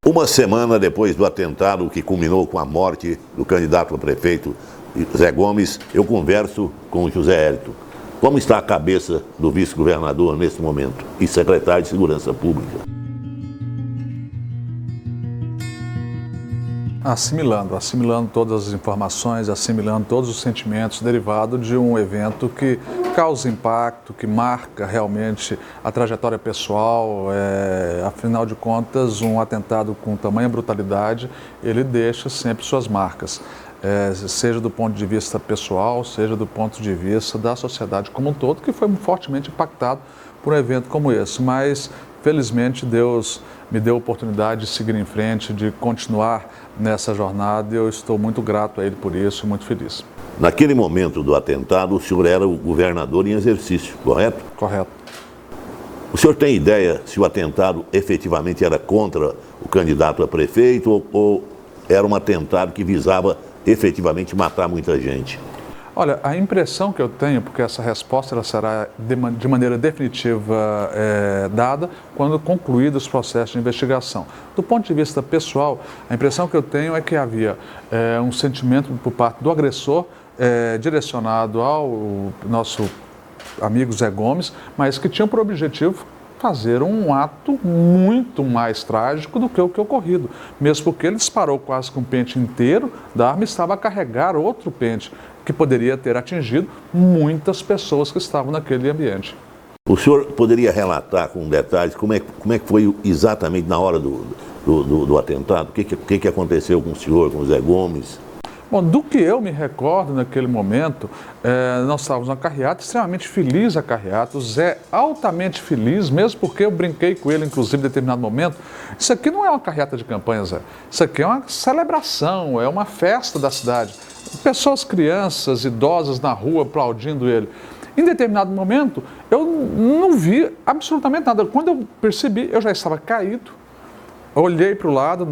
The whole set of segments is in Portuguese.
Uma semana depois do atentado que culminou com a morte do candidato a prefeito Zé Gomes, eu converso com o José Hélito. Como está a cabeça do vice-governador nesse momento e secretário de Segurança Pública? Assimilando todas as informações, assimilando todos os sentimentos derivados de um evento que causa impacto, que marca realmente a trajetória pessoal. Afinal de contas, um atentado com tamanha brutalidade, ele deixa sempre suas marcas, seja do ponto de vista pessoal, seja do ponto de vista da sociedade como um todo, que foi fortemente impactado por um evento como esse. Mas, felizmente, Deus me deu a oportunidade de seguir em frente, de continuar nessa jornada, e eu estou muito grato a Ele por isso e muito feliz. Naquele momento do atentado, o senhor era o governador em exercício, correto? Correto. O senhor tem ideia se o atentado efetivamente era contra o candidato a prefeito ou era um atentado que visava efetivamente matar muita gente? Olha, a impressão que eu tenho, porque essa resposta ela será de maneira definitiva dada quando concluídos os processos de investigação. Do ponto de vista pessoal, a impressão que eu tenho é que havia um sentimento por parte do agressor direcionado ao nosso amigo Zé Gomes, mas que tinha por objetivo fazer um ato muito mais trágico do que o que ocorrido, mesmo porque ele disparou quase que um pente inteiro da arma e estava a carregar outro pente, que poderia ter atingido muitas pessoas que estavam naquele ambiente. O senhor poderia relatar com detalhes como é que foi exatamente na hora do atentado? O que aconteceu com o senhor, com o Zé Gomes? Bom, do que eu me recordo naquele momento, nós estávamos na carreata, extremamente feliz a carreata, o Zé altamente feliz, mesmo porque eu brinquei com ele, inclusive, em determinado momento. Isso aqui não é uma carreata de campanha, Zé. Isso aqui é uma celebração, é uma festa da cidade. Pessoas, crianças, idosas na rua aplaudindo ele. Em determinado momento, eu não vi absolutamente nada. Quando eu percebi, eu já estava caído. Eu olhei para o lado,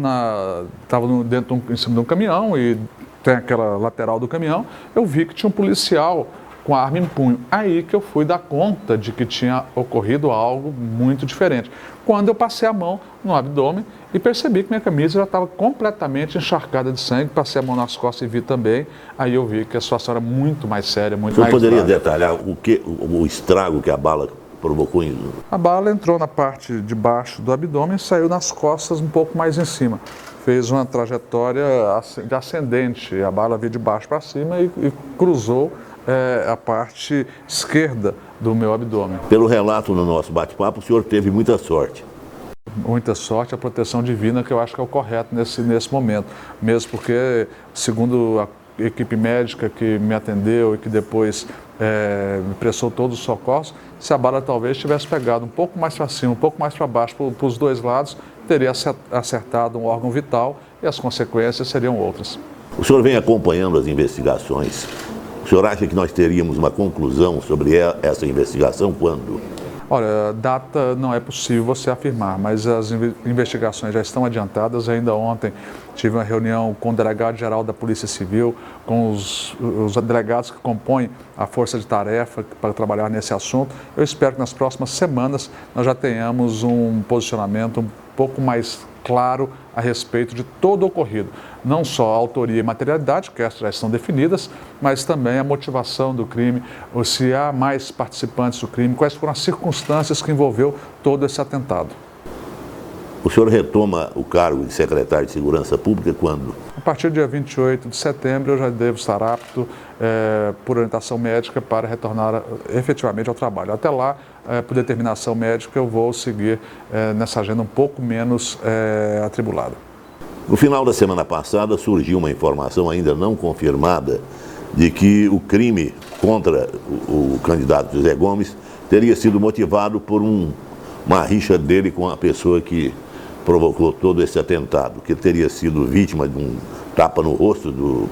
estava em cima de um caminhão e tem aquela lateral do caminhão, eu vi que tinha um policial com a arma em punho. Aí que eu fui dar conta de que tinha ocorrido algo muito diferente. Quando eu passei a mão no abdômen e percebi que minha camisa já estava completamente encharcada de sangue, passei a mão nas costas e vi também, aí eu vi que a situação era muito mais séria, muito mais grave. Você poderia detalhar o estrago que a bala provocou? A bala entrou na parte de baixo do abdômen e saiu nas costas um pouco mais em cima. Fez uma trajetória ascendente, a bala veio de baixo para cima e cruzou a parte esquerda do meu abdômen. Pelo relato no nosso bate-papo, o senhor teve muita sorte. Muita sorte, a proteção divina, que eu acho que é o correto nesse momento. Mesmo porque, segundo a equipe médica que me atendeu e que depois me prestou todos os socorros, se a bala talvez tivesse pegado um pouco mais para cima, um pouco mais para baixo, para os dois lados, teria acertado um órgão vital e as consequências seriam outras. O senhor vem acompanhando as investigações. O senhor acha que nós teríamos uma conclusão sobre essa investigação quando? Olha, data não é possível você afirmar, mas as investigações já estão adiantadas. Ainda ontem tive uma reunião com o delegado-geral da Polícia Civil, com os delegados que compõem a força de tarefa para trabalhar nesse assunto. Eu espero que nas próximas semanas nós já tenhamos um posicionamento um pouco mais claro a respeito de todo o ocorrido. Não só a autoria e materialidade, que essas já estão definidas, mas também a motivação do crime, ou se há mais participantes do crime, quais foram as circunstâncias que envolveu todo esse atentado. O senhor retoma o cargo de secretário de Segurança Pública quando? A partir do dia 28 de setembro eu já devo estar apto, por orientação médica, para retornar efetivamente ao trabalho. Até lá, por determinação médica, eu vou seguir nessa agenda um pouco menos atribulada. No final da semana passada surgiu uma informação ainda não confirmada de que o crime contra o candidato José Gomes teria sido motivado por uma rixa dele com a pessoa que provocou todo esse atentado, que teria sido vítima de um tapa no rosto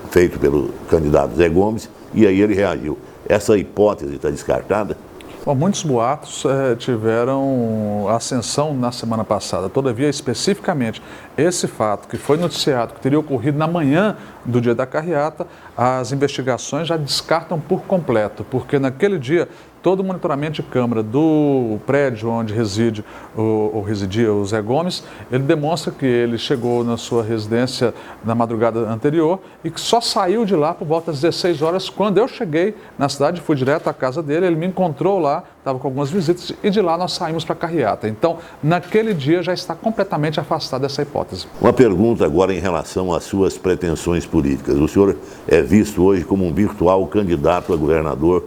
feito pelo candidato Zé Gomes, e aí ele reagiu. Essa hipótese está descartada? Bom, muitos boatos tiveram ascensão na semana passada. Todavia, especificamente, esse fato que foi noticiado, que teria ocorrido na manhã do dia da carreata, as investigações já descartam por completo, porque naquele dia todo o monitoramento de câmera do prédio onde reside ou residia o Zé Gomes, ele demonstra que ele chegou na sua residência na madrugada anterior e que só saiu de lá por volta das 16 horas. Quando eu cheguei na cidade, fui direto à casa dele, ele me encontrou lá, estava com algumas visitas e de lá nós saímos para a carreata. Então, naquele dia já está completamente afastado dessa hipótese. Uma pergunta agora em relação às suas pretensões políticas. O senhor é visto hoje como um virtual candidato a governador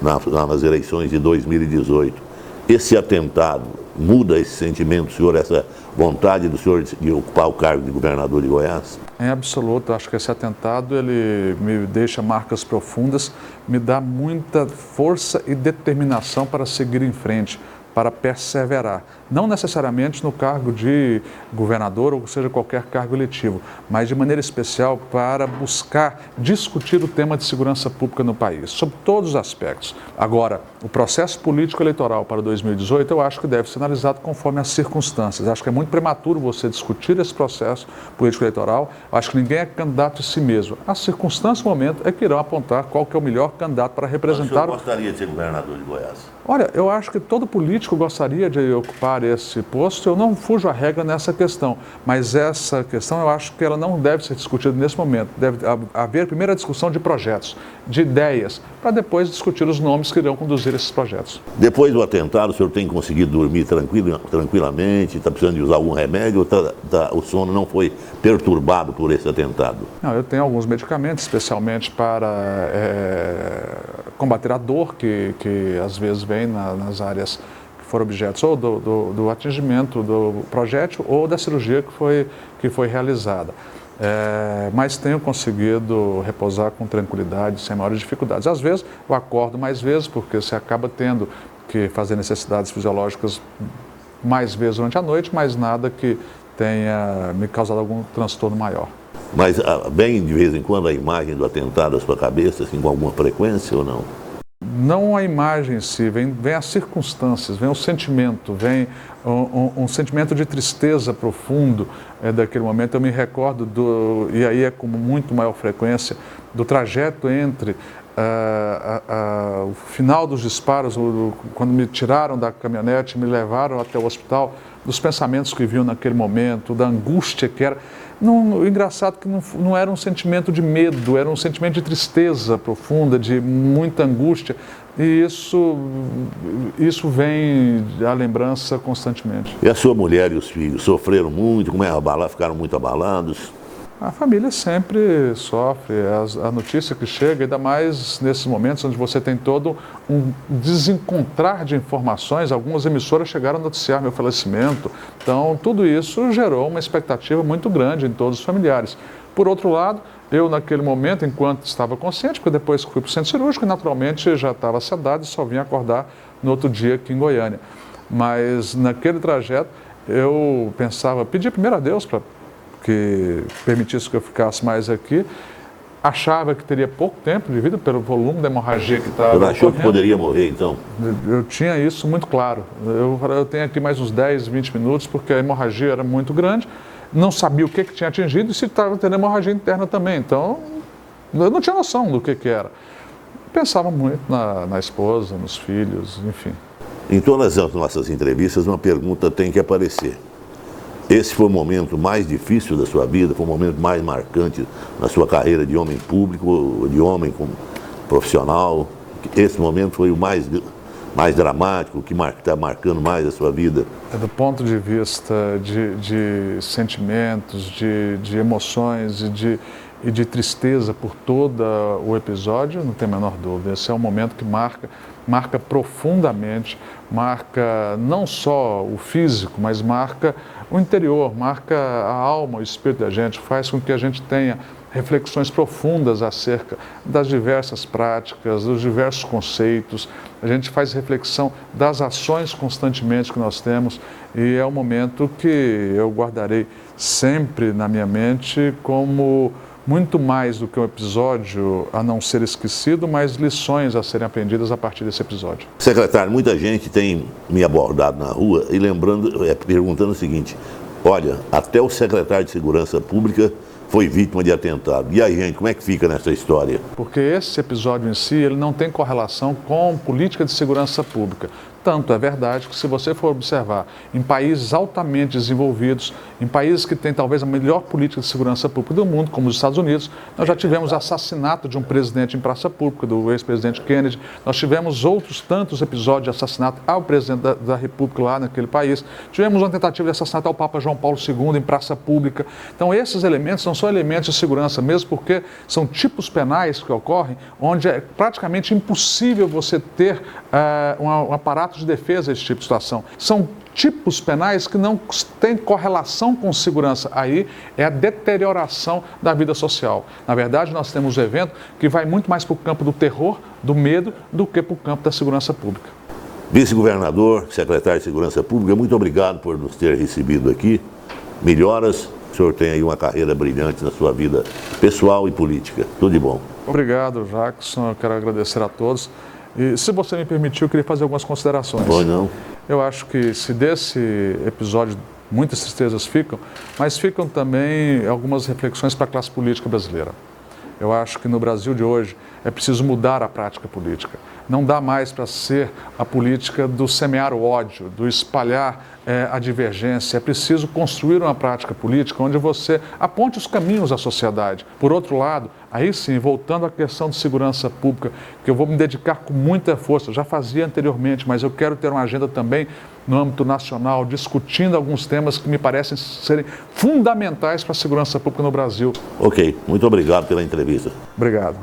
nas eleições de 2018. Esse atentado muda esse sentimento do senhor, essa vontade do senhor de ocupar o cargo de governador de Goiás? Em absoluto, acho que esse atentado ele me deixa marcas profundas, me dá muita força e determinação para seguir em frente, para perseverar. Não necessariamente no cargo de governador ou seja qualquer cargo eletivo, mas de maneira especial para buscar discutir o tema de segurança pública no país, sob todos os aspectos. Agora, o processo político eleitoral para 2018 eu acho que deve ser analisado conforme as circunstâncias. Acho que é muito prematuro você discutir esse processo político eleitoral. Acho que ninguém é candidato a si mesmo. As circunstâncias, o momento, é que irão apontar qual que é o melhor candidato para representar. O senhor gostaria de ser governador de Goiás? Olha, eu acho que todo político gostaria de ocupar esse posto. Eu não fujo à regra nessa questão, mas essa questão eu acho que ela não deve ser discutida nesse momento. Deve haver primeiro a discussão de projetos, de ideias, para depois discutir os nomes que irão conduzir esses projetos. Depois do atentado, o senhor tem conseguido dormir tranquilamente? Está precisando de usar algum remédio ou o sono não foi perturbado por esse atentado? Não, eu tenho alguns medicamentos, especialmente para combater a dor que às vezes vem nas áreas que foram objetos ou do atingimento do projétil ou da cirurgia que foi realizada. Mas tenho conseguido repousar com tranquilidade, sem maiores dificuldades. Às vezes eu acordo mais vezes, porque você acaba tendo que fazer necessidades fisiológicas mais vezes durante a noite, mas nada que tenha me causado algum transtorno maior. Mas vem de vez em quando a imagem do atentado à sua cabeça, assim, com alguma frequência ou não? Não a imagem em si, vem as circunstâncias, vem o sentimento, vem um sentimento de tristeza profundo daquele momento. Eu me recordo, e aí é com muito maior frequência, do trajeto entre o final dos disparos, quando me tiraram da caminhonete, me levaram até o hospital, dos pensamentos que viam naquele momento, da angústia que era. O engraçado é que não era um sentimento de medo, era um sentimento de tristeza profunda, de muita angústia, e isso vem à lembrança constantemente. E a sua mulher e os filhos sofreram muito? Ficaram muito abalados? A família sempre sofre, a notícia que chega, ainda mais nesses momentos onde você tem todo um desencontrar de informações. Algumas emissoras chegaram a noticiar meu falecimento, então tudo isso gerou uma expectativa muito grande em todos os familiares. Por outro lado, eu naquele momento, enquanto estava consciente, porque depois fui para o centro cirúrgico, naturalmente já estava sedado e só vim acordar no outro dia aqui em Goiânia. Mas naquele trajeto eu pensava, pedi primeiro a Deus para que permitisse que eu ficasse mais aqui. Achava que teria pouco tempo de vida pelo volume da hemorragia que estava ocorrendo. Achou que poderia morrer, então? Eu tinha isso muito claro. Eu tenho aqui mais uns 10, 20 minutos, porque a hemorragia era muito grande, não sabia o que tinha atingido e se estava tendo hemorragia interna também. Então, eu não tinha noção do que era. Pensava muito na esposa, nos filhos, enfim. Em todas as nossas entrevistas, uma pergunta tem que aparecer. Esse foi o momento mais difícil da sua vida, foi o momento mais marcante na sua carreira de homem público, de homem profissional. Esse momento foi o mais dramático, que está marcando mais a sua vida? Do ponto de vista de sentimentos, de emoções e de tristeza por todo o episódio, não tem a menor dúvida. Esse é um momento que marca profundamente, marca não só o físico, mas marca o interior, marca a alma, o espírito da gente, faz com que a gente tenha reflexões profundas acerca das diversas práticas, dos diversos conceitos. A gente faz reflexão das ações constantemente que nós temos e é um momento que eu guardarei sempre na minha mente como muito mais do que um episódio a não ser esquecido, mas lições a serem aprendidas a partir desse episódio. Secretário, muita gente tem me abordado na rua e perguntando o seguinte: olha, até o secretário de Segurança Pública foi vítima de atentado. E aí, gente, como é que fica nessa história? Porque esse episódio em si, ele não tem correlação com política de segurança pública. Tanto é verdade que, se você for observar em países altamente desenvolvidos, em países que têm talvez a melhor política de segurança pública do mundo, como os Estados Unidos, nós já tivemos assassinato de um presidente em praça pública, do ex-presidente Kennedy, nós tivemos outros tantos episódios de assassinato ao presidente da República lá naquele país, tivemos uma tentativa de assassinato ao Papa João Paulo II em praça pública. Então, esses elementos não são elementos de segurança, mesmo porque são tipos penais que ocorrem, onde é praticamente impossível você ter um aparato de defesa desse tipo de situação. São tipos penais que não têm correlação com segurança. Aí é a deterioração da vida social. Na verdade, nós temos um evento que vai muito mais para o campo do terror, do medo, do que para o campo da segurança pública. Vice-governador, secretário de Segurança Pública, muito obrigado por nos ter recebido aqui. Melhoras, o senhor tem aí uma carreira brilhante na sua vida pessoal e política. Tudo de bom. Obrigado, Jackson. Eu quero agradecer a todos. E, se você me permitir, eu queria fazer algumas considerações. Pois não. Eu acho que, se desse episódio muitas tristezas ficam, mas ficam também algumas reflexões para a classe política brasileira. Eu acho que no Brasil de hoje é preciso mudar a prática política. Não dá mais para ser a política do semear o ódio, do espalhar a divergência. É preciso construir uma prática política onde você aponte os caminhos à sociedade. Por outro lado, aí sim, voltando à questão de segurança pública, que eu vou me dedicar com muita força, já fazia anteriormente, mas eu quero ter uma agenda também no âmbito nacional, discutindo alguns temas que me parecem serem fundamentais para a segurança pública no Brasil. Ok, muito obrigado pela entrevista. Obrigado.